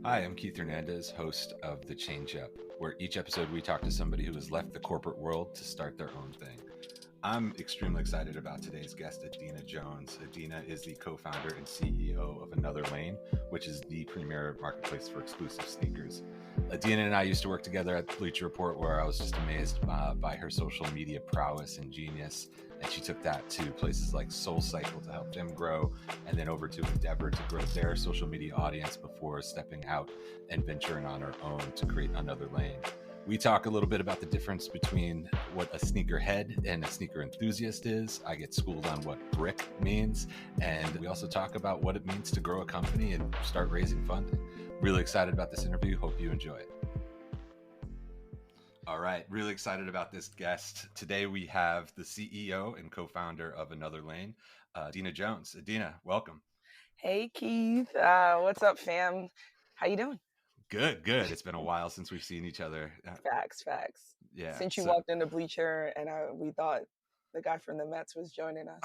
Hi, I'm Keith Hernandez, host of the Changeup, where each episode we talk to somebody who has left the corporate world to start their own thing. I'm extremely excited about today's guest, Adena Jones. Adena is the co-founder and CEO of Another Lane, which is the premier marketplace for exclusive sneakers. Adena and I used to work together at Bleacher Report, where I was just amazed by her social media prowess and genius. And she took that to places like SoulCycle to help them grow, and then over to Endeavor to grow their social media audience before stepping out and venturing on her own to create Another Lane. We talk a little bit about the difference between what a sneakerhead and a sneaker enthusiast is. I get schooled on what brick means. And we also talk about what it means to grow a company and start raising funding. Really excited about this interview. Hope you enjoy it. All right. Really excited about this guest. Today we have the CEO and co-founder of Another Lane, Adena Jones. Adena, welcome. Hey, Keith. What's up, fam? How you doing? Good. It's been a while since we've seen each other. Facts. Yeah. Since you walked into Bleacher and we thought the guy from the Mets was joining us.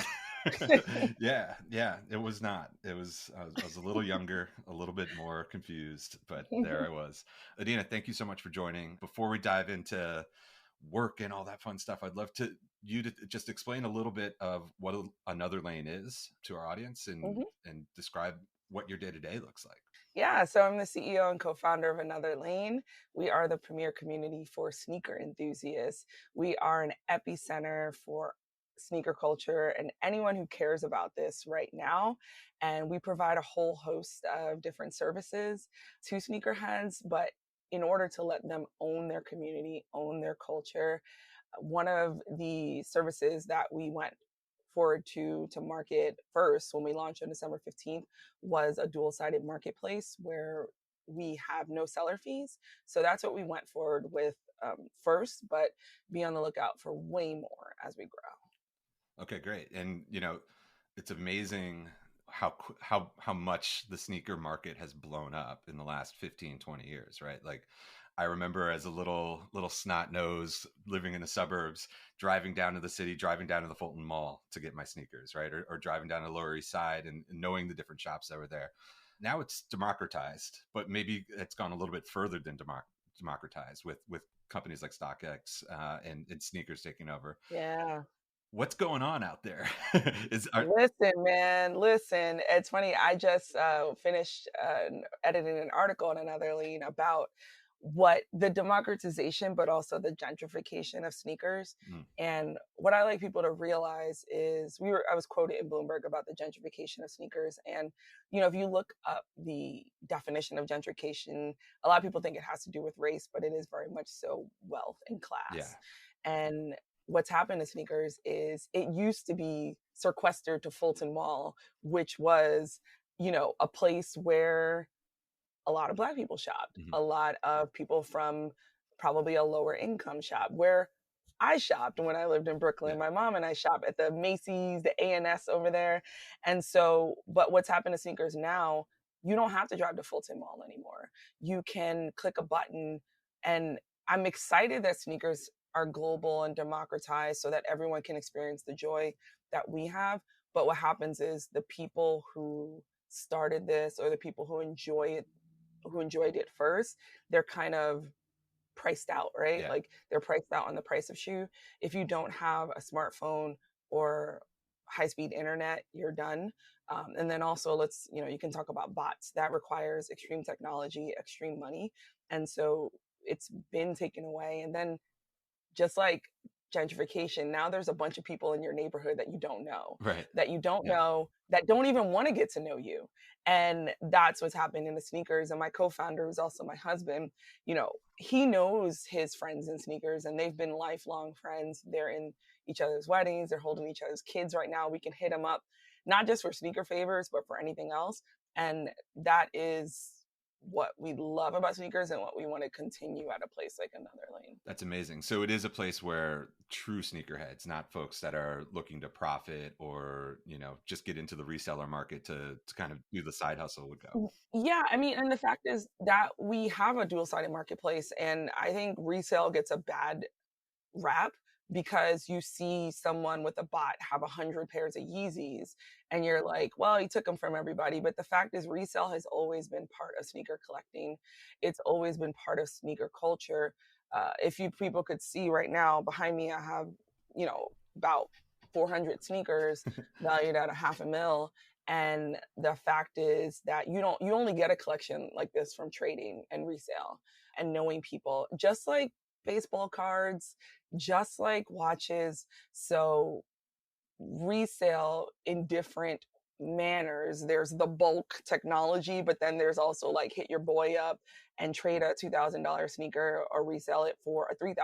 Yeah. It was not. I was a little younger, a little bit more confused, but there I was. Adena, thank you so much for joining. Before we dive into work and all that fun stuff, I'd love you to just explain a little bit of what Another Lane is to our audience and describe what your day-to-day looks like. Yeah, so I'm the CEO and co-founder of Another Lane. We are the premier community for sneaker enthusiasts. We are an epicenter for sneaker culture and anyone who cares about this right now. And we provide a whole host of different services to sneakerheads, but in order to let them own their community, own their culture, one of the services that we went forward to market first when we launched on December 15th was a dual-sided marketplace where we have no seller fees. So that's what we went forward with first, but be on the lookout for way more as we grow. Okay, great. And it's amazing how much the sneaker market has blown up in the last 15, 20 years, right? Like I remember as a little snot nose living in the suburbs, driving down to the city, driving down to the Fulton Mall to get my sneakers, right? Or driving down to Lower East Side and knowing the different shops that were there. Now it's democratized, but maybe it's gone a little bit further than democratized with companies like StockX and sneakers taking over. Yeah. What's going on out there? Listen, man, listen. It's funny. I just finished editing an article on Another Lane about what the democratization, but also the gentrification of sneakers. And what I like people to realize is I was quoted in Bloomberg about the gentrification of sneakers. And, if you look up the definition of gentrification, a lot of people think it has to do with race, but it is very much so wealth and class. Yeah. And what's happened to sneakers is it used to be sequestered to Fulton Mall, which was, a place where a lot of Black people shopped, a lot of people from probably a lower income shop, where I shopped when I lived in Brooklyn. Yeah. My mom and I shop at the Macy's, the A&S over there. And so, but what's happened to sneakers now, you don't have to drive to Fulton Mall anymore. You can click a button, and I'm excited that sneakers are global and democratized so that everyone can experience the joy that we have. But what happens is the people who started this, or the people who enjoyed it first, they're kind of priced out, right? Yeah. Like they're priced out on the price of shoe. If you don't have a smartphone or high-speed internet, you're done. And then also you can talk about bots. That requires extreme technology, extreme money. And so it's been taken away. And then just like gentrification, now there's a bunch of people in your neighborhood that you don't know, right? That you don't know, that don't even want to get to know you. And that's what's happening in the sneakers. And my co-founder, who's also my husband, he knows his friends in sneakers, and they've been lifelong friends. They're in each other's weddings. They're holding each other's kids right now. We can hit them up, not just for sneaker favors, but for anything else. And that is what we love about sneakers and what we want to continue at a place like Another Lane. That's amazing. So it is a place where true sneakerheads, not folks that are looking to profit or, just get into the reseller market to kind of do the side hustle would go. Yeah. I mean, and the fact is that we have a dual-sided marketplace, and I think resale gets a bad rap, because you see someone with a bot have 100 pairs of Yeezys and you're like, well, he took them from everybody. But the fact is, resale has always been part of sneaker collecting. It's always been part of sneaker culture. If you people could see right now behind me, I have, about 400 sneakers valued at $500,000. And the fact is that you only get a collection like this from trading and resale and knowing people, just like baseball cards, just like watches. So resale in different manners. There's the bulk technology, but then there's also like hit your boy up and trade a $2,000 sneaker or resell it for a $3,000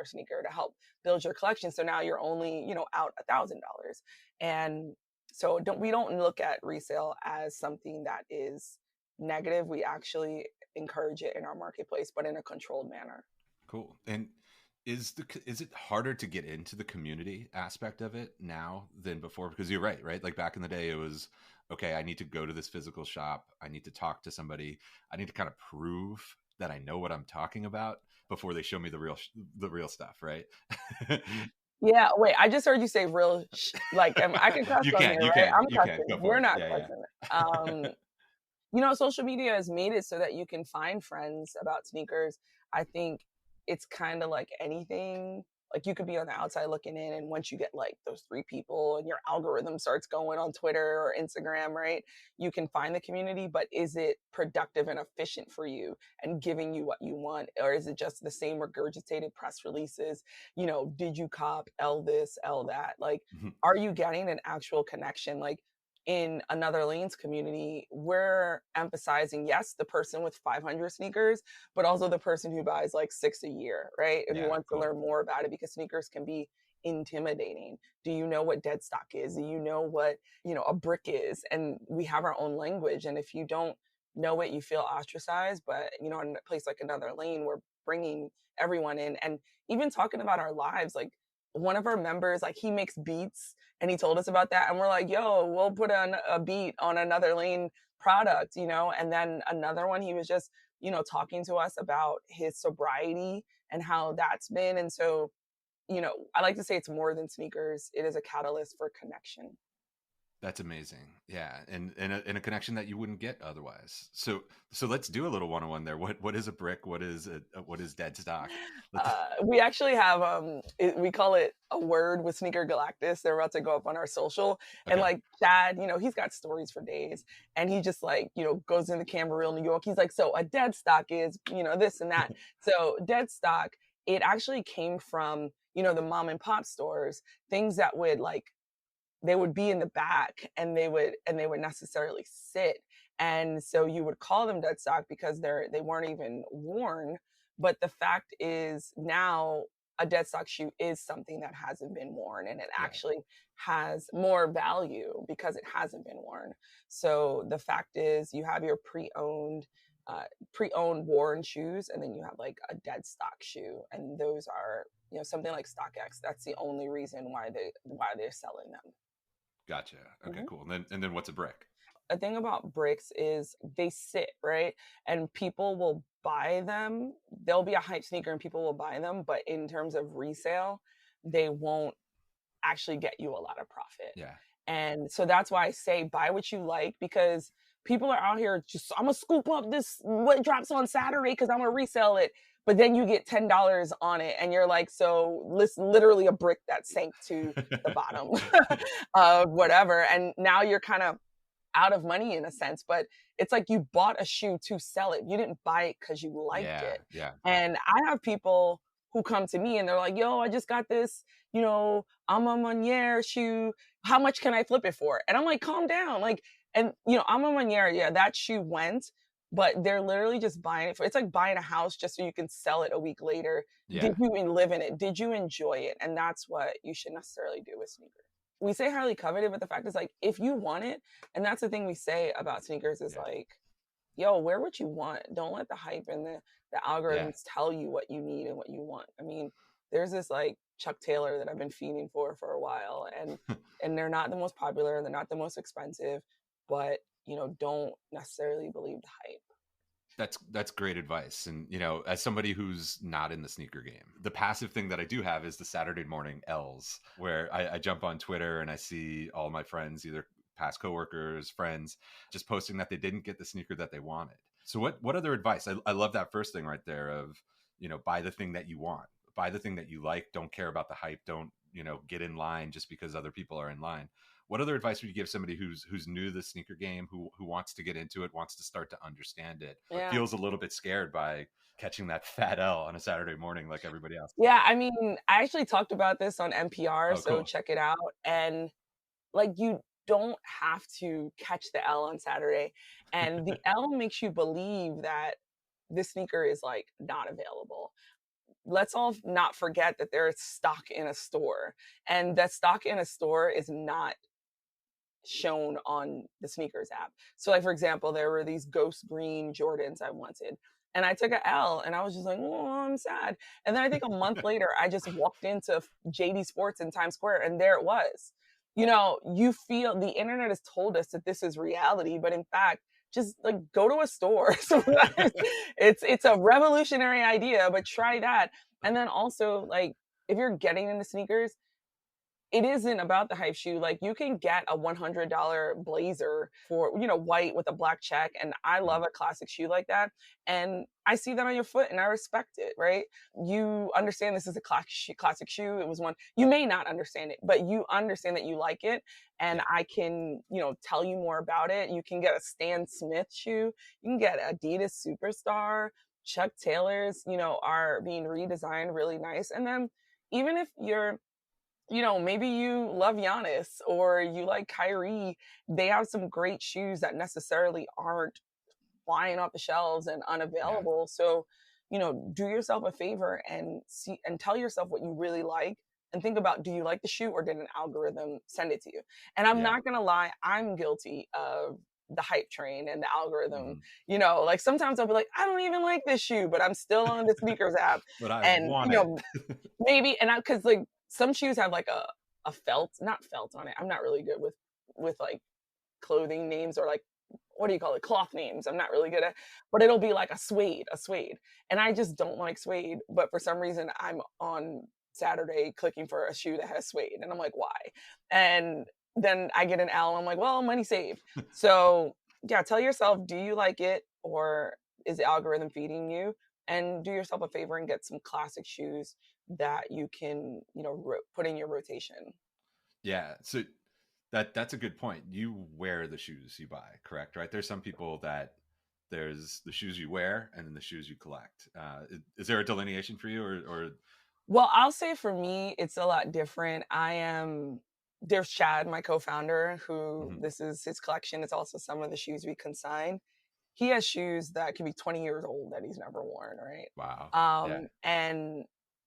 sneaker to help build your collection. So now you're only, out $1,000. And so we don't look at resale as something that is negative. We actually encourage it in our marketplace, but in a controlled manner. Cool. And is it harder to get into the community aspect of it now than before? Because you're right? Like back in the day, it was, okay, I need to go to this physical shop. I need to talk to somebody. I need to kind of prove that I know what I'm talking about before they show me the real stuff, right? Yeah, wait, I just heard you say real, like, I can cuss on here, right? I'm cussing. We're not cussing. Social media has made it so that you can find friends about sneakers. I think it's kind of like anything. Like you could be on the outside looking in, and once you get like those 3 people and your algorithm starts going on Twitter or Instagram, right? You can find the community, but is it productive and efficient for you and giving you what you want? Or is it just the same regurgitated press releases? Did you cop L this, L that? Like, are you getting an actual connection? Like, in Another Lane's community, we're emphasizing, yes, the person with 500 sneakers, but also the person who buys like 6 a year, right? And who wants to learn more about it, because sneakers can be intimidating. Do you know what dead stock is? Do you know what, a brick is? And we have our own language. And if you don't know it, you feel ostracized. But, in a place like Another Lane, we're bringing everyone in and even talking about our lives. Like, one of our members, like, he makes beats, and he told us about that, and we're like, yo, we'll put on a beat on Another Lane product, and then another one, he was just, talking to us about his sobriety and how that's been. And so, I like to say it's more than sneakers. It is a catalyst for connection. That's amazing. Yeah. And a connection that you wouldn't get otherwise. So let's do a little one-on-one there. What is a brick? What is dead stock? We actually have, we call it a word with Sneaker Galactus. They're about to go up on our social. Okay. And like Chad, he's got stories for days, and he just like, goes into Camberville, New York. He's like, so a dead stock is, this and that. So dead stock, it actually came from, the mom and pop stores, things that would like, they would be in the back and they would necessarily sit. And so you would call them dead stock because they weren't even worn. But the fact is, now a dead stock shoe is something that hasn't been worn, and it actually has more value because it hasn't been worn. So the fact is, you have your pre-owned worn shoes, and then you have like a dead stock shoe, and those are, something like StockX. That's the only reason why they're selling them. Gotcha. Okay, cool. And then what's a brick? The thing about bricks is they sit, right? And people will buy them. There'll be a hype sneaker and people will buy them, but in terms of resale, they won't actually get you a lot of profit. Yeah. And so that's why I say buy what you like, because people are out here just, I'm gonna scoop up this what drops on Saturday because I'm gonna resell it. But then you get $10 on it, and you're like, so literally a brick that sank to the bottom of whatever. And now you're kind of out of money in a sense, but it's like you bought a shoe to sell it. You didn't buy it because you liked it. Yeah. And I have people who come to me and they're like, yo, I just got this, Ama Maniere shoe. How much can I flip it for? And I'm like, calm down. Like, and Ama Maniere, yeah, that shoe went, but they're literally just buying it it's like buying a house just so you can sell it a week later. Yeah. Did you live in it? Did you enjoy it? And that's what you should necessarily do with sneakers. We say highly coveted, but the fact is, like, if you want it, and that's the thing we say about sneakers is like, yo, wear what you want. Don't let the hype and the algorithms tell you what you need and what you want. I mean, there's this like Chuck Taylor that I've been fiending for a while, and they're not the most popular, they're not the most expensive, but don't necessarily believe the hype. That's great advice. And as somebody who's not in the sneaker game, the passive thing that I do have is the Saturday morning L's, where I jump on Twitter and I see all my friends, either past coworkers, friends, just posting that they didn't get the sneaker that they wanted. So what other advice? I love that first thing right there of, buy the thing that you want, buy the thing that you like. Don't care about the hype. Don't, get in line just because other people are in line. What other advice would you give somebody who's new to the sneaker game, who wants to get into it, wants to start to understand it, but Yeah. feels a little bit scared by catching that fat L on a Saturday morning like everybody else? Yeah, I mean, I actually talked about this on NPR, Oh, so cool. check it out. And like, you don't have to catch the L on Saturday. And the L makes you believe that this sneaker is like not available. Let's all not forget that there is stock in a store, and that stock in a store is not shown on the sneakers app. So like, for example, there were these ghost green Jordans I wanted, and I took a L, and I was just like, oh, I'm sad. And then I think a month later, I just walked into JD Sports in Times Square, and there it was. You feel the internet has told us that this is reality, but in fact, just like go to a store. Sometimes it's a revolutionary idea, but try that. And then also, like, if you're getting into sneakers, it isn't about the hype shoe. Like, you can get a $100 blazer for, white with a black check. And I love a classic shoe like that. And I see that on your foot and I respect it, right? You understand this is a classic shoe. It was one, you may not understand it, but you understand that you like it. And I can, tell you more about it. You can get a Stan Smith shoe. You can get Adidas Superstar. Chuck Taylors, are being redesigned really nice. And then even if you're, maybe you love Giannis or you like Kyrie, they have some great shoes that necessarily aren't flying off the shelves and unavailable. Yeah. So, do yourself a favor and see and tell yourself what you really like, and think about, do you like the shoe or did an algorithm send it to you? And I'm not going to lie, I'm guilty of the hype train and the algorithm. Like sometimes I'll be like, I don't even like this shoe, but I'm still on the sneakers app. But I want it. Maybe, and because like, some shoes have like a felt, not felt on it. I'm not really good with like clothing names, or like, what do you call it? Cloth names. I'm not really good at, but it'll be like a suede. And I just don't like suede. But for some reason, I'm on Saturday clicking for a shoe that has suede. And I'm like, why? And then I get an L. And I'm like, well, money saved. So yeah, tell yourself, do you like it, or is the algorithm feeding you? And do yourself a favor and get some classic shoes that you can, put in your rotation. Yeah. So that's a good point. You wear the shoes you buy, correct? Right. There's some people that there's the shoes you wear and then the shoes you collect. Is there a delineation for you or? Well, I'll say for me, it's a lot different. There's Chad, my co-founder, who this is his collection. It's also some of the shoes we consign. He has shoes that could be 20 years old that he's never worn, right? Wow. And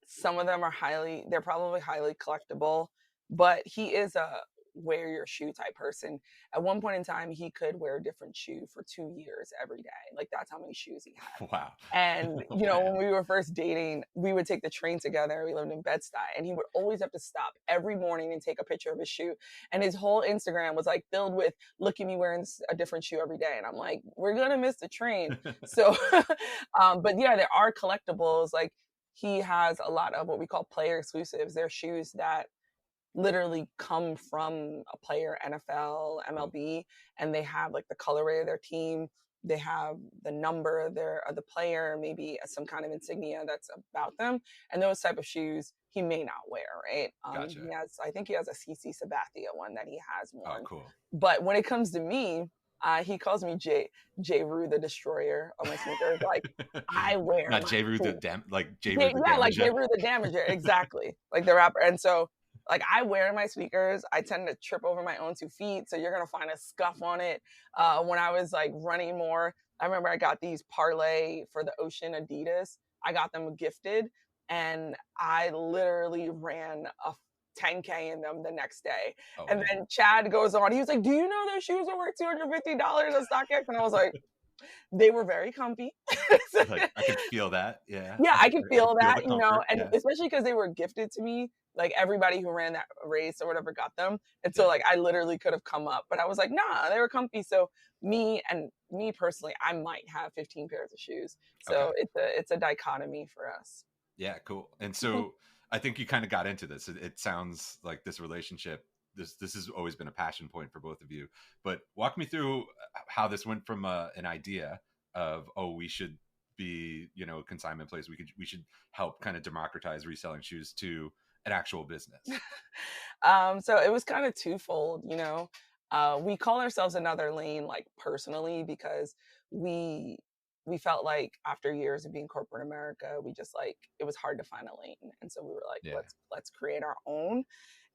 some of them they're probably highly collectible, but he is a wear your shoe type person. At one point in time, he could wear a different shoe for 2 years every day. Like, that's how many shoes he had. Wow. And, when we were first dating, we would take the train together. We lived in Bed-Stuy, and he would always have to stop every morning and take a picture of his shoe. And his whole Instagram was like filled with, look at me wearing a different shoe every day. And I'm like, we're going to miss the train. So, but yeah, there are collectibles. Like, he has a lot of what we call player exclusives. They're shoes that literally come from a player, NFL, MLB, and they have like the colorway of their team. They have the number of the player, maybe some kind of insignia that's about them. And those type of shoes he may not wear, right? Gotcha. I think he has a CC Sabathia one that he has worn. Oh, cool. But when it comes to me, he calls me J. Rue the Destroyer on my sneakers. Like, I wear not J. Rue the yeah, like J. Rue the Damager, exactly, like the rapper. And so, like, I wear my sneakers. I tend to trip over my own 2 feet, so you're gonna find a scuff on it. When I was like running more, I remember I got these Parlay for the Ocean Adidas. I got them gifted, and I literally ran a 10K in them the next day. Oh, and then Chad goes on. He was like, do you know those shoes are worth $250 at StockX? And I was like, they were very comfy. Like, I could feel that. Yeah. Yeah, I could feel that, and especially because they were gifted to me. Like everybody who ran that race or whatever got them. And so Yeah. like I literally could have come up, but I was like, nah, they were comfy. So me personally, I might have 15 pairs of shoes. Okay. So it's a dichotomy for us. Yeah, cool. And so I think you kind of got into this. It sounds like this relationship, this has always been a passion point for both of you. But walk me through how this went from an idea of, oh, we should be, you know, a consignment place. We should help kind of democratize reselling shoes to an actual business. So it was kind of twofold, you know. We call ourselves Another Lane, like personally, because we we felt like after years of being corporate America, we just like it was hard to find a lane, and so we were like, Yeah. let's create our own.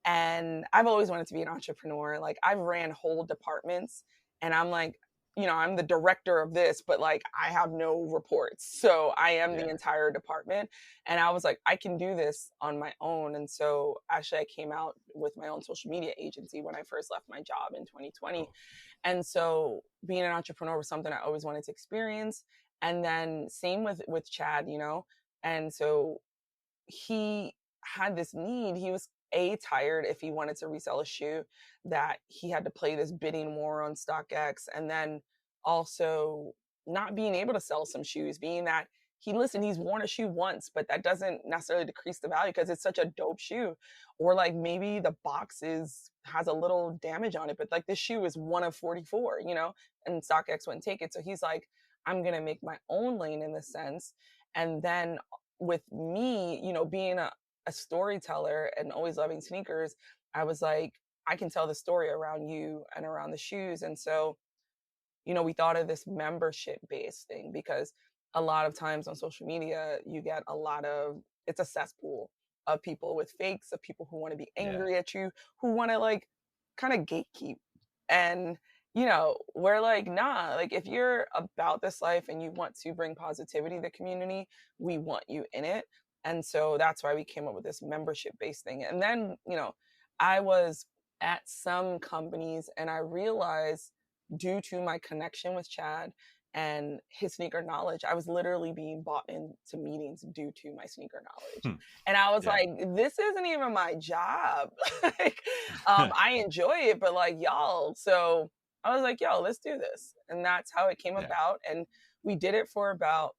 And I've always wanted to be an entrepreneur. Like I've ran whole departments and I'm like, you know, I'm the director of this, but like I have no reports. So I am the Yeah. entire department. And I was like, I can do this on my own. And so actually I came out with my own social media agency when I first left my job in 2020. Cool. And so being an entrepreneur was something I always wanted to experience. And then same with Chad, you know. And so he had this need. He was tired if he wanted to resell a shoe that he had to play this bidding war on StockX, and then also not being able to sell some shoes, being that he's worn a shoe once, but that doesn't necessarily decrease the value because it's such a dope shoe. Or like maybe the box has a little damage on it, but like this shoe is one of 44, you know, and StockX wouldn't take it. So he's like, I'm gonna make my own lane in this sense. And then with me, you know, being a storyteller and always loving sneakers, I was like, I can tell the story around you and around the shoes. And so, you know, we thought of this membership based thing because a lot of times on social media, you get it's a cesspool of people with fakes, of people who want to be Yeah. angry at you, who want to like kind of gatekeep. And, you know, we're like, nah, like if you're about this life and you want to bring positivity to the community, we want you in it. And so that's why we came up with this membership based thing. And then, you know, I was at some companies and I realized due to my connection with Chad and his sneaker knowledge, I was literally being bought into meetings due to my sneaker knowledge. And I was Yeah. like, this isn't even my job. Like, I enjoy it, but like, y'all. So I was like, yo, let's do this. And that's how it came Yeah. about. And we did it for about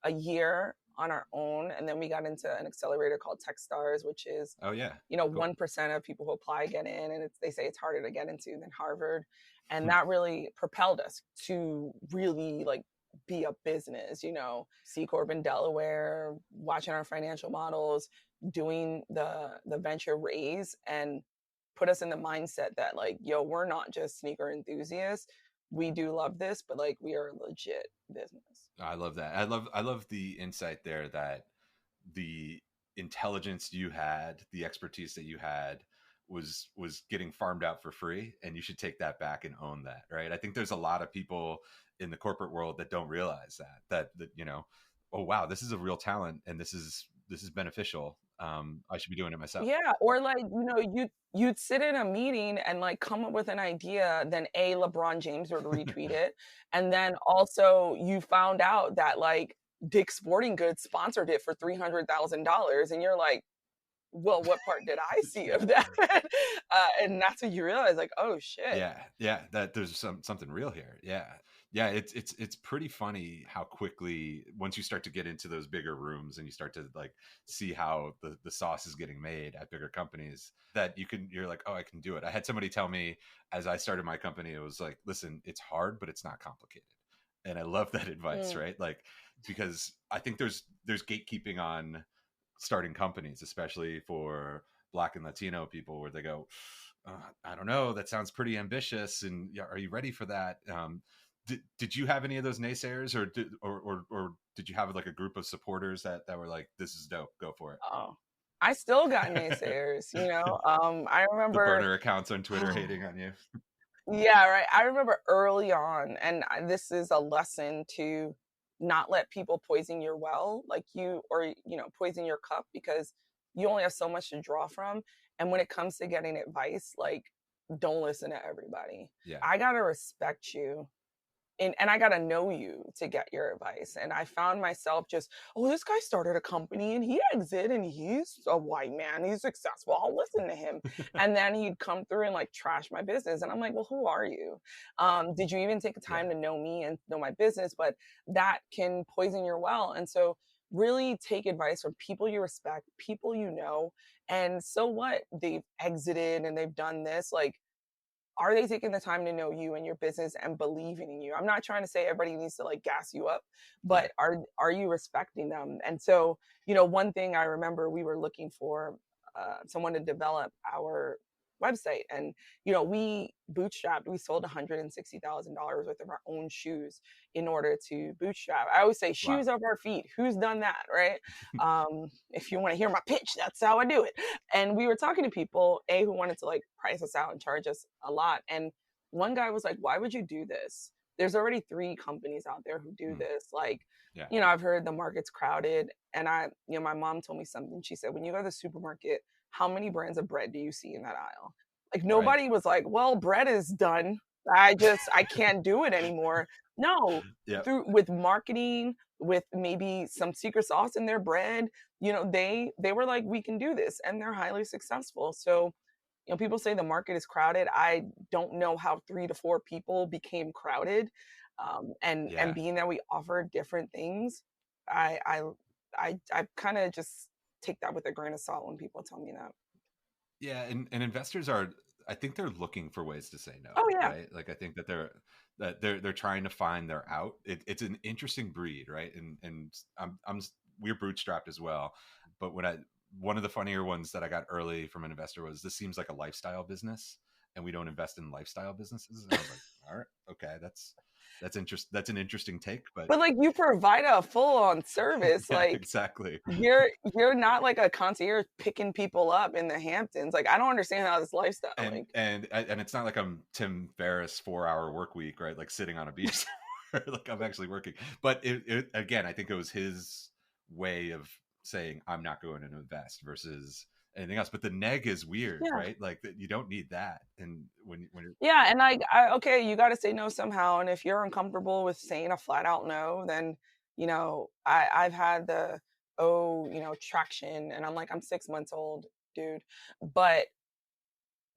a year on our own. And then we got into an accelerator called Techstars, which is, Oh yeah. you know, Cool. 1% of people who apply get in. And they say it's harder to get into than Harvard. And that really propelled us to really like be a business, you know, C Corp in Delaware, watching our financial models, doing the venture raise, and put us in the mindset that like, yo, we're not just sneaker enthusiasts. We do love this, but like we are a legit business. I love that. I love the insight there that the intelligence you had, the expertise that you had was getting farmed out for free, and you should take that back and own that, right? I think there's a lot of people in the corporate world that don't realize that you know, oh wow, this is a real talent and this is beneficial. I should be doing it myself. Yeah, or like, you know, you'd sit in a meeting and like come up with an idea, then LeBron James would retweet it. And then also you found out that like Dick's Sporting Goods sponsored it for $300,000. And you're like, well, what part did I see Yeah. of that? And that's when you realize like, oh shit. Yeah, that there's something real here. Yeah, it's pretty funny how quickly once you start to get into those bigger rooms and you start to like see how the sauce is getting made at bigger companies, that you're like, oh, I can do it. I had somebody tell me as I started my company, it was like, listen, it's hard, but it's not complicated. And I love that advice, Mm. right? Like, because I think there's gatekeeping on starting companies, especially for Black and Latino people, where they go, I don't know, that sounds pretty ambitious, and yeah, are you ready for that? Did you have any of those naysayers, or did you have like a group of supporters that were like, this is dope, go for it? Oh, I still got naysayers, you know. I The remember, burner accounts on Twitter hating on you. yeah, right. I remember early on, and this is a lesson to not let people poison your well, like you, or, you know, poison your cup because you only have so much to draw from. And when it comes to getting advice, like, don't listen to everybody. Yeah, I got to respect you and I got to know you to get your advice. And I found myself just, oh, this guy started a company and he exited and he's a white man. He's successful. I'll listen to him. And then he'd come through and like trash my business. And I'm like, well, who are you? Did you even take the time Yeah. to know me and know my business? But that can poison your well. And so really take advice from people you respect, people you know. And so what? They've exited and they've done this. Like, are they taking the time to know you and your business and believing in you? I'm not trying to say everybody needs to like gas you up, Yeah. but are you respecting them? And so, one thing I remember we were looking for someone to develop our website, and we bootstrapped. We sold $160,000 worth of our own shoes in order to bootstrap. I always say Wow. shoes off our feet. Who's done that, right? If you want to hear my pitch, that's how I do it. And we were talking to people, who wanted to like price us out and charge us a lot. And one guy was like, why would you do this? There's already 3 companies out there who do Mm. this. Like, Yeah. I've heard the market's crowded. And my mom told me something. She said, when you go to the supermarket, how many brands of bread do you see in that aisle? Like, Right. nobody was like, well, bread is done. I can't do it anymore. No, Yep. through with marketing, with maybe some secret sauce in their bread, they were like, we can do this, and they're highly successful. So, people say the market is crowded. I don't know how 3 to 4 people became crowded, and Yeah. being that we offer different things, I I kind of just take that with a grain of salt when people tell me that. Yeah, and investors are, I think they're looking for ways to say no, Oh yeah, right? Like I think that they're trying to find their out. It's an interesting breed, right? And we're bootstrapped as well, but one of the funnier ones that I got early from an investor was, this seems like a lifestyle business, and we don't invest in lifestyle businesses. And I was like, all right, okay, that's an interesting take, but but like you provide a full on service, yeah, like exactly. you're not like a concierge picking people up in the Hamptons. Like I don't understand how this lifestyle. and Like and and it's not like I'm Tim Ferriss 4 hour work week, right? Like sitting on a beach. Like I'm actually working. But again, I think it was his way of saying I'm not going to invest versus anything else. But the neg is weird, yeah. right? Like that, you don't need that. And when you're Yeah, and like, okay, you got to say no somehow. And if you're uncomfortable with saying a flat out no, then I've had the traction, and I'm like, I'm 6 months old, dude. But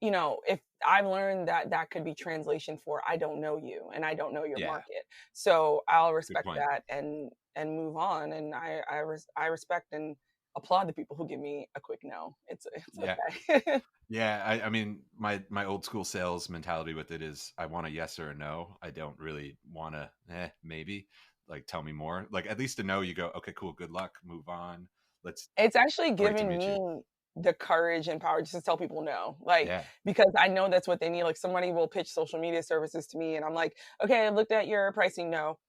if I've learned that that could be translation for I don't know you and I don't know your yeah, market, so I'll good respect point. that and move on. And I respect and applaud the people who give me a quick no. It's Yeah. okay. Yeah, I mean, my old school sales mentality with it is, I want a yes or a no. I don't really want to, maybe. Like, tell me more. Like, at least a no, you go, okay, cool, good luck, move on. Let's It's actually Great to given meet you. me the courage and power just to tell people no, like, Yeah. because I know that's what they need. Like, somebody will pitch social media services to me, and I'm like, "Okay, I looked at your pricing, no."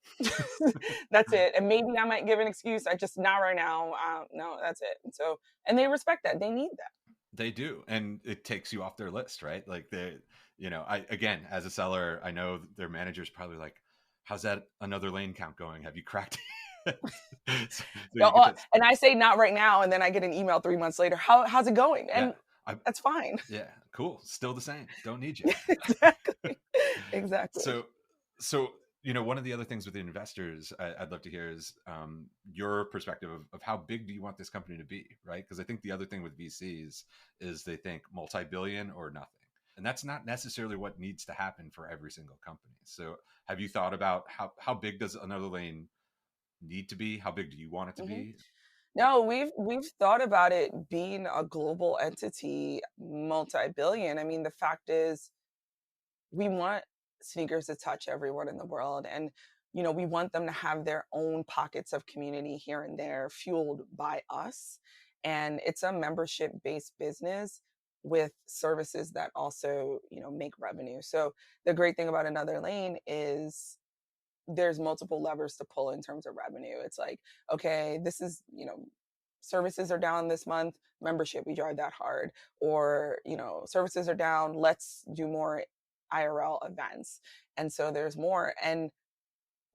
That's it, and maybe I might give an excuse, I just not right now, no, that's it, and they respect that, they need that. They do, and it takes you off their list, right? Like I, again, as a seller, I know their manager's probably like, how's that another lane count going? Have you cracked it? So Yeah, you get that. and I say, "Not right now," and then I get an email 3 months later, How's it going?" Yeah. And I that's fine. Yeah, cool. Still the same. Don't need you. Exactly. Exactly. So, so one of the other things with the investors, I'd love to hear is your perspective of how big do you want this company to be, right? Because I think the other thing with VCs is they think multi-billion or nothing, and that's not necessarily what needs to happen for every single company. So, have you thought about how big does another lane need to be? How big do you want it to Mhm. be? No, we've thought about it being a global entity, multi-billion. I mean, the fact is, we want sneakers to touch everyone in the world, and we want them to have their own pockets of community here and there, fueled by us. And it's a membership-based business with services that also, make revenue. So the great thing about Another Lane is there's multiple levers to pull in terms of revenue. It's like, okay, this is, services are down this month, membership, we drive that hard. Or, services are down, let's do more IRL events. And so there's more. And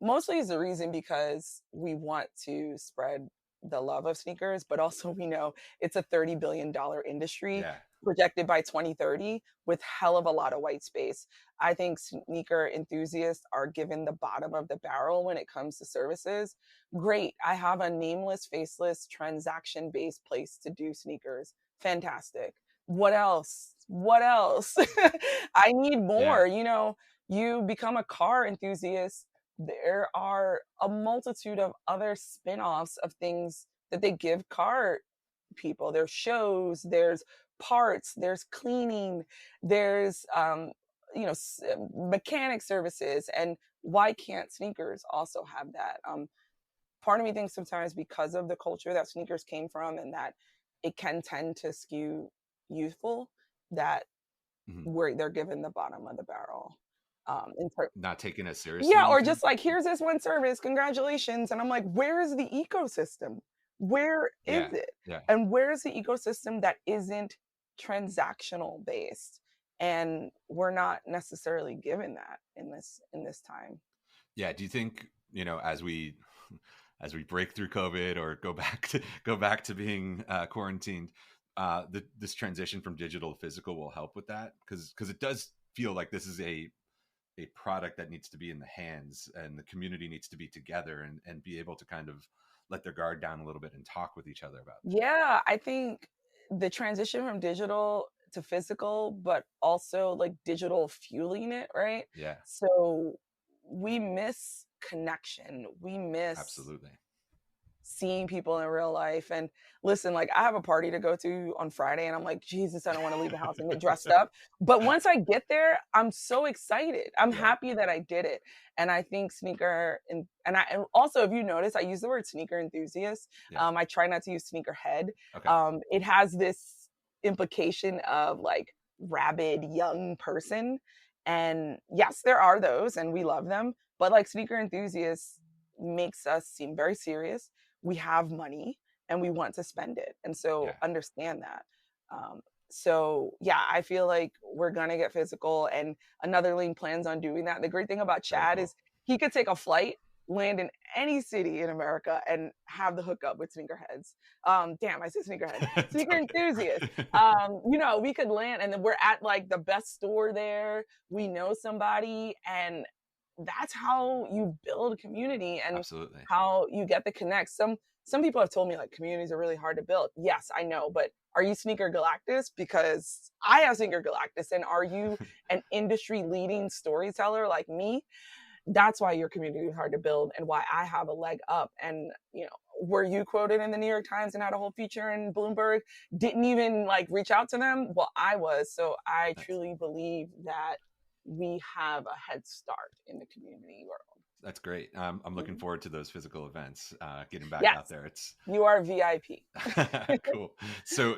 mostly is the reason because we want to spread the love of sneakers, but also we know it's a $30 billion industry. Yeah. projected by 2030 with hell of a lot of white space. I think sneaker enthusiasts are given the bottom of the barrel when it comes to services. Great. I have a nameless, faceless, transaction based place to do sneakers. Fantastic. What else? What else? I need Yeah. more. You become a car enthusiast. There are a multitude of other spin offs of things that they give car people. There's shows, there's parts, there's cleaning, there's mechanic services. And why can't sneakers also have that? Part of me thinks sometimes because of the culture that sneakers came from and that it can tend to skew youthful, that where they're given the bottom of the barrel. Not taken as seriously, Yeah, you or think? just like, here's this one service, congratulations. And I'm like, where is the ecosystem? Where is Yeah. it? Yeah. And where's the ecosystem that isn't transactional based? And we're not necessarily given that in this time. Yeah. Do you think, as we break through COVID or go back to being quarantined, this transition from digital to physical will help with that? Because it does feel like this is a product that needs to be in the hands, and the community needs to be together and be able to kind of let their guard down a little bit and talk with each other about things. Yeah, I think the transition from digital to physical, but also like digital fueling it, right? Yeah, So we miss connection. We miss absolutely. seeing people in real life. And listen, like, I have a party to go to on Friday, and I'm like, Jesus, I don't want to leave the house and get dressed up. But once I get there, I'm so excited. I'm Yeah. happy that I did it. And I think and also, if you notice, I use the word sneaker enthusiast. Yeah. I try not to use sneaker head. Okay. It has this implication of like rabid young person. And yes, there are those, and we love them. But like, sneaker enthusiasts makes us seem very serious. We have money and we want to spend it. And so Yeah. understand that. So yeah, I feel like we're gonna get physical, and Another Lane plans on doing that. The great thing about Very Chad cool. is he could take a flight, land in any city in America, and have the hookup with sneakerheads. Damn, I said sneakerhead, sneaker enthusiasts. We could land, and then we're at like the best store there. We know somebody, and that's how you build community and Absolutely. how you get the connect. Some people have told me like communities are really hard to build. Yes, I know, but are you Sneaker Galactus? Because I have Sneaker Galactus. And are you an industry leading storyteller like me? That's why your community is hard to build and why I have a leg up. And were you quoted in the New York Times and had a whole feature in Bloomberg? Didn't even like reach out to them? Well, I was. So I truly believe that we have a head start in the community world. That's great. I'm looking forward to those physical events, getting back Yes, out there. you are VIP. Cool. So,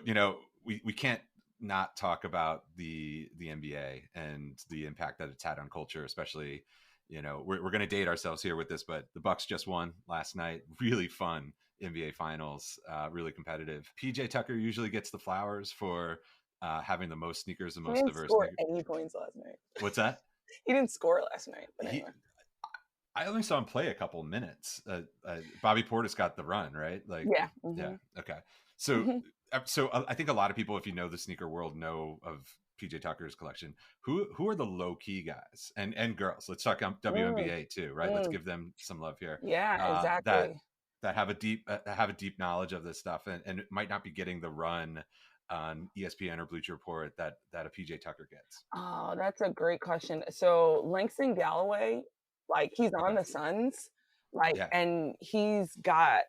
we can't not talk about the NBA and the impact that it's had on culture, especially, we're going to date ourselves here with this, but the Bucks just won last night. Really fun NBA finals, really competitive. PJ Tucker usually gets the flowers for having the most sneakers, the most diverse. He didn't score any points last night. What's that? He didn't score last night. But anyway. I only saw him play a couple of minutes. Bobby Portis got the run, right? Like, yeah. Mm-hmm. Yeah. Okay. So, so I think a lot of people, if you know the sneaker world, know of PJ Tucker's collection. Who are the low key guys and girls? Let's talk WNBA too, right? Let's give them some love here. Yeah, exactly. That have a deep knowledge of this stuff, and it might not be getting the run on ESPN or Bleacher Report that a PJ Tucker gets. Oh, that's a great question. So Langston Galloway, like, he's on the Suns, like, and he's got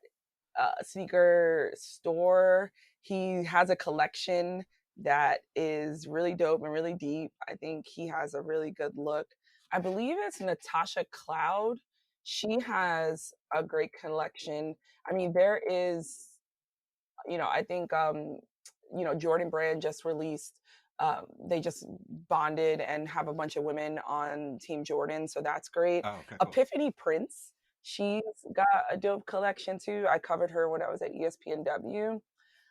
a sneaker store. He has a collection that is really dope and really deep. I think he has a really good look. I believe it's Natasha Cloud. She has a great collection. I mean, there is, I think, Jordan Brand just released, they just bonded and have a bunch of women on Team Jordan. So that's great. Oh, okay, cool. Epiphany Prince, she's got a dope collection too. I covered her when I was at ESPNW.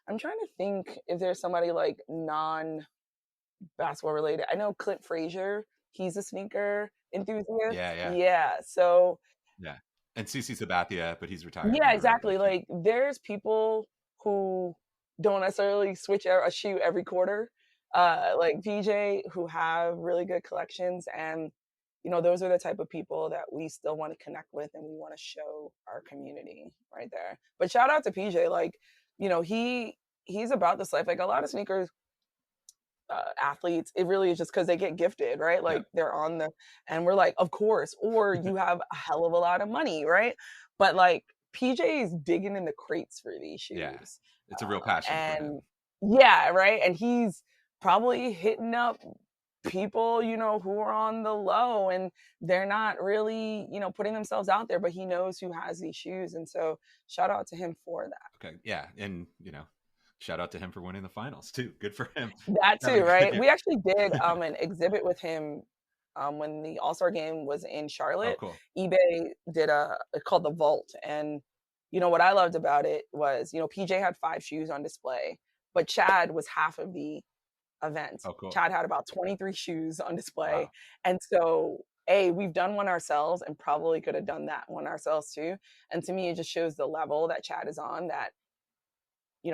I'm trying to think if there's somebody like non-basketball related. I know Clint Frazier, he's a sneaker enthusiast. Yeah. So. Yeah. And CC Sabathia, but he's retired. Yeah, exactly. Right? Like, there's people who don't necessarily switch a shoe every quarter. like PJ, who have really good collections. And, those are the type of people that we still want to connect with and we want to show our community right there. But shout out to PJ. Like, he's about this life. Like a lot of sneakers athletes, it really is just because they get gifted, right? Yeah. Like they're on the, and we're like, of course, or you have a hell of a lot of money, right? But like PJ is digging in the crates for these Yeah. shoes. It's a real passion for him. And yeah, right. And he's probably hitting up people, who are on the low and they're not really, putting themselves out there, but he knows who has these shoes. And so shout out to him for that. Okay. Yeah. And, shout out to him for winning the finals too. Good for him. That Having too, a good right? year. We actually did an exhibit with him when the All-Star game was in Oh, Charlotte. cool. eBay did it's called the Vault. And what I loved about it was, PJ had 5 shoes on display, but Chad was half of the event. Oh, cool. Chad had about 23 shoes on display. Wow. And so we've done one ourselves and probably could have done that one ourselves too. And to me, it just shows the level that Chad is on, that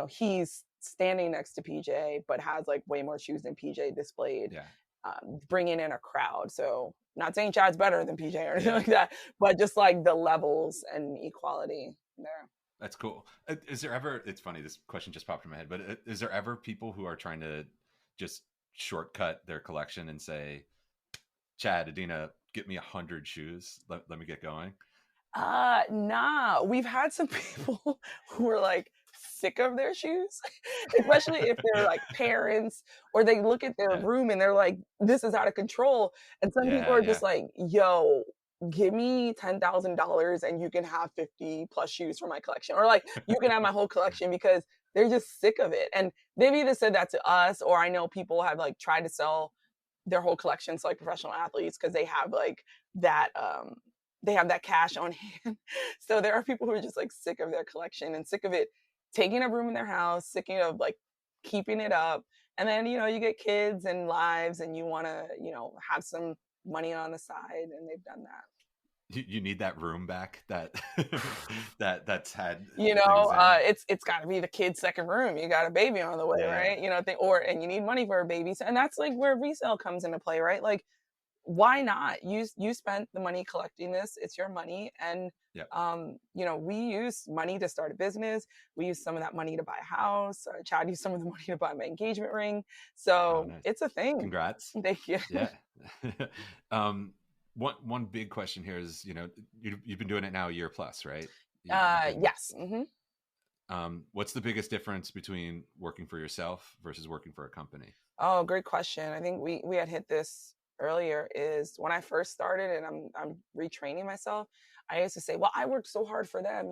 he's standing next to PJ, but has like way more shoes than PJ displayed, Yeah. Bringing in a crowd. So not saying Chad's better than PJ or anything like that, but just like the levels and equality there. That's cool. Is there ever, it's funny, this question just popped in my head, but is there ever people who are trying to just shortcut their collection and say, Chad, Adena, get me 100 shoes. Let me get going. Nah, we've had some people who are like sick of their shoes, especially if they're like parents or they look at their room and they're like, this is out of control. And some people are just like, yo, give me $10,000 and you can have 50 plus shoes for my collection. Or like, you can have my whole collection, because they're just sick of it. And they've either said that to us, or I know people have like tried to sell their whole collection to like professional athletes because they have like that, they have that cash on hand. So there are people who are just like sick of their collection and sick of it taking up room in their house, sick of like keeping it up. And then, you get kids and lives and you want to, have some money on the side, and they've done that. You need that room back that that's had, it's got to be the kid's second room. You got a baby on the way, right? And you need money for a baby. So, and that's like where resale comes into play, right? Like, why not? You spent the money collecting this. It's your money. And, we use money to start a business. We use some of that money to buy a house. Chad used some of the money to buy my engagement ring. So nice. It's a thing. Congrats. Thank you. Yeah. One big question here is, you've been doing it now a year plus, right? Yes. Mm-hmm. What's the biggest difference between working for yourself versus working for a company? Oh, great question. I think we had hit this earlier. Is when I first started and I'm retraining myself, I used to say, well, I worked so hard for them,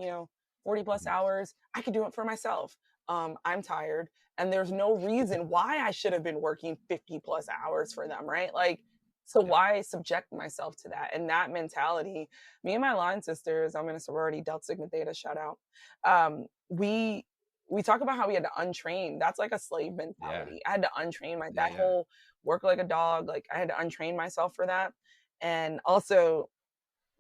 40 plus hours. I could do it for myself. I'm tired, and there's no reason why I should have been working 50 plus hours for them, right? Like, so why subject myself to that? And that mentality, me and my line sisters, I'm in a sorority, Delta Sigma Theta, shout out. We talk about how we had to untrain. That's like a slave mentality. I had to untrain that whole work like a dog. Like, I had to untrain myself for that. And also,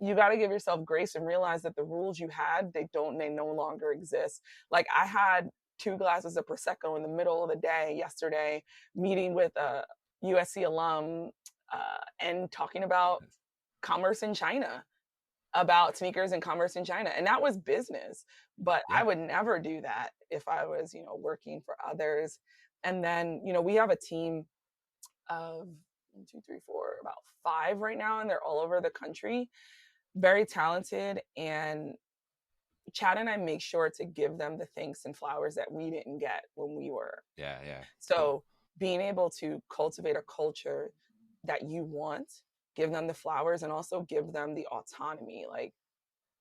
you got to give yourself grace and realize that the rules you had, they no longer exist. Like, I had 2 glasses of Prosecco in the middle of the day yesterday, meeting with a USC alum and talking about commerce in China, about sneakers and commerce in China. And that was business, but I would never do that if I was, working for others. And then, we have a team of 1, 2, 3, 4, about 5 right now, and they're all over the country, very talented. And Chad and I make sure to give them the thanks and flowers that we didn't get when we were. So cool. Being able to cultivate a culture that you want, give them the flowers, and also give them the autonomy. Like,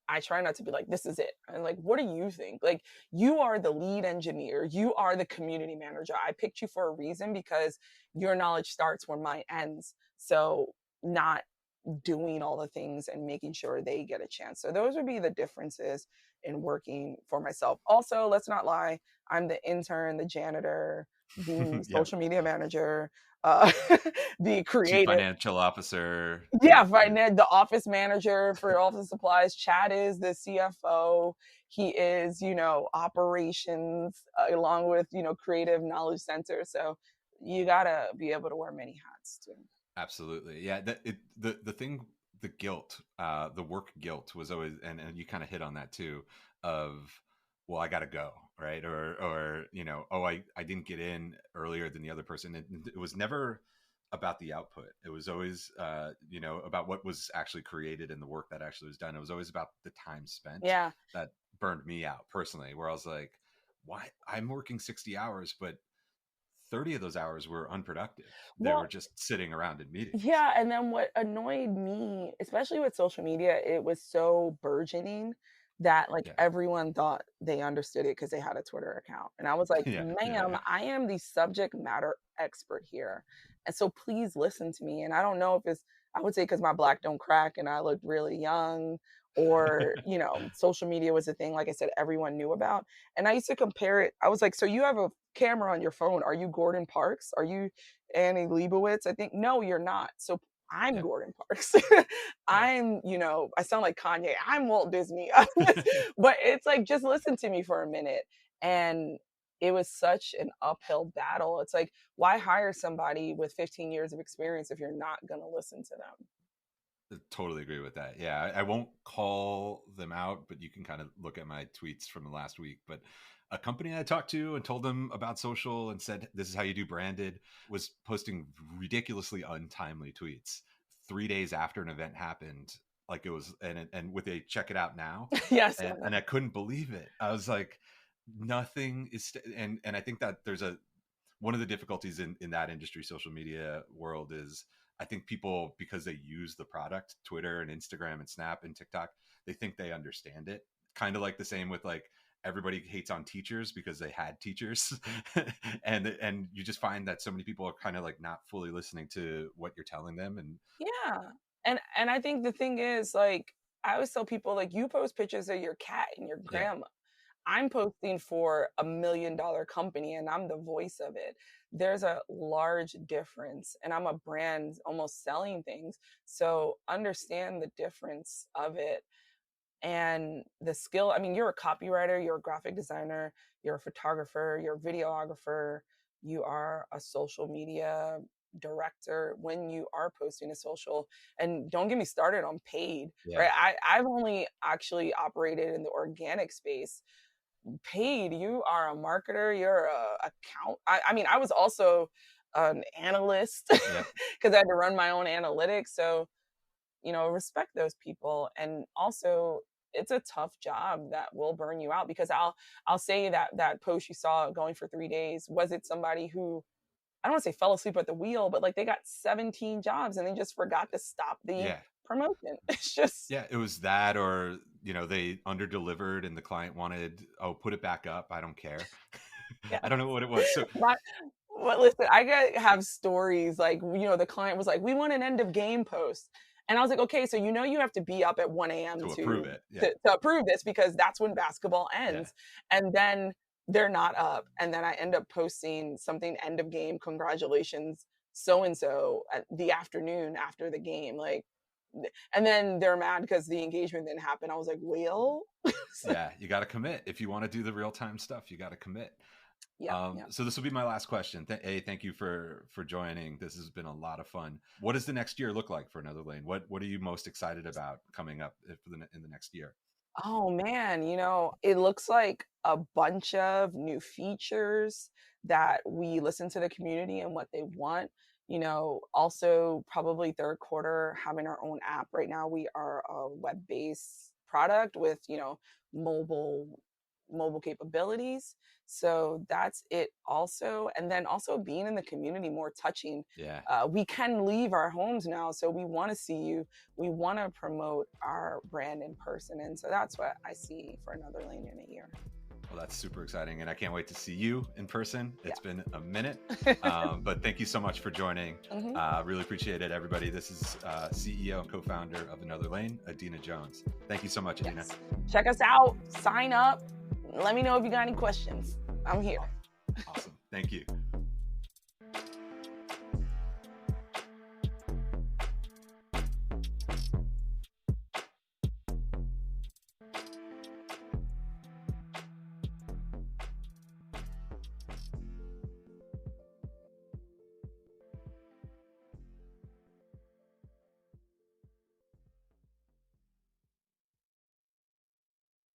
I try not to be like, this is it. And like, what do you think? Like, you are the lead engineer. You are the community manager. I picked you for a reason, because your knowledge starts where mine ends. So not doing all the things and making sure they get a chance. So those would be the differences in working for myself. Also, let's not lie, I'm the intern, the janitor, the social media manager, the creative, Chief financial officer. Right. The office manager for office supplies. Chad is the CFO. He is, operations, along with, creative knowledge center. So Yeah. you gotta be able to wear many hats too. Absolutely. Yeah. The thing, the guilt, the work guilt was always, and you kind of hit on that too, of, well, I got to go. Right. Or, oh, I didn't get in earlier than the other person. It was never about the output. It was always, about what was actually created and the work that actually was done. It was always about the time spent Yeah. that burned me out personally, where I was like, why I'm working 60 hours, but 30 of those hours were unproductive. They were Well, just sitting around in meetings. yeah, and then what annoyed me, especially with social media, it was so burgeoning that like Yeah. everyone thought they understood it because they had a Twitter account. And I was like, Yeah. Yeah. ma'am, Yeah. I am the subject matter expert here. And so please listen to me. And I don't know if it's, I would say because my black don't crack and I looked really young, or, social media was a thing, like I said, everyone knew about. And I used to compare it. I was like, so you have a camera on your phone. Are you Gordon Parks? Are you Annie Leibovitz? I think, no, you're not. So I'm Yeah. Gordon Parks. Yeah. I'm, I sound like Kanye. I'm Walt Disney. But it's like, just listen to me for a minute. And it was such an uphill battle. It's like, why hire somebody with 15 years of experience if you're not going to listen to them? Totally agree with that. Yeah, I won't call them out, but you can kind of look at my tweets from the last week. But a company I talked to and told them about social and said, this is how you do branded, was posting ridiculously untimely tweets 3 days after an event happened. Like it was, and with a check it out now. Yes. And I couldn't believe it. I was like, nothing is, and I think that there's one of the difficulties in that industry, social media world, is I think people, because they use the product, Twitter and Instagram and Snap and TikTok, they think they understand it. Kind of like the same with like, everybody hates on teachers because they had teachers. and you just find that so many people are kind of like not fully listening to what you're telling them. And Yeah. And I think the thing is, like, I always tell people, like, you post pictures of your cat and your yeah, grandma. I'm posting for $1 million company and I'm the voice of it. There's a large difference, and I'm a brand almost selling things. So understand the difference of it and the skill. I mean, you're a copywriter, you're a graphic designer, you're a photographer, you're a videographer, you are a social media director when you are posting a social. And don't get me started on paid, yeah, right? I've only actually operated in the organic space. Paid, you are a marketer, you're a account. I mean, I was also an analyst yeah, because I had to run my own analytics. So respect those people. And also, it's a tough job that will burn you out, because I'll say that post you saw going for 3 days, was it somebody who, I don't want to say fell asleep at the wheel, but like they got 17 jobs and they just forgot to stop the yeah. promotion. It's just, Yeah, it was that, or they under delivered and the client wanted, oh, put it back up. I don't care. yeah. I don't know what it was. So My, well, listen, I got have stories like, the client was like, we want an end of game post. And I was like, okay, so you have to be up at 1 a.m. to approve to, it. Yeah. to approve this, because that's when basketball Yeah. ends. And then they're not up. And then I end up posting something, end of game, congratulations, so and so, at the afternoon after the game. Like, and then they're mad because the engagement didn't happen. I was like, well, Yeah. You got to commit. If you want to do the real time stuff, you got to commit. yeah, yeah. So this will be my last question. Thank you for joining. This has been a lot of fun. What does the next year look like for Another Lane? What are you most excited about coming up in the next year? Oh man, it looks like a bunch of new features that we listen to the community and what they want. Also probably third quarter having our own app. Right now we are a web-based product with, mobile mobile capabilities. So that's it also. And then also being in the community, more touching. Yeah. We can leave our homes now, so we want to see you. We want to promote our brand in person. And so that's what I see for Another Lane in a year. Well, that's super exciting. And I can't wait to see you in person. It's been a minute. Yeah. But thank you so much for joining. Mm-hmm. Really appreciate it, everybody. This is CEO and co-founder of Another Lane, Adena Jones. Thank you so much, Adena. Yes. Check us out. Sign up. Let me know if you got any questions. I'm here. Awesome. Thank you.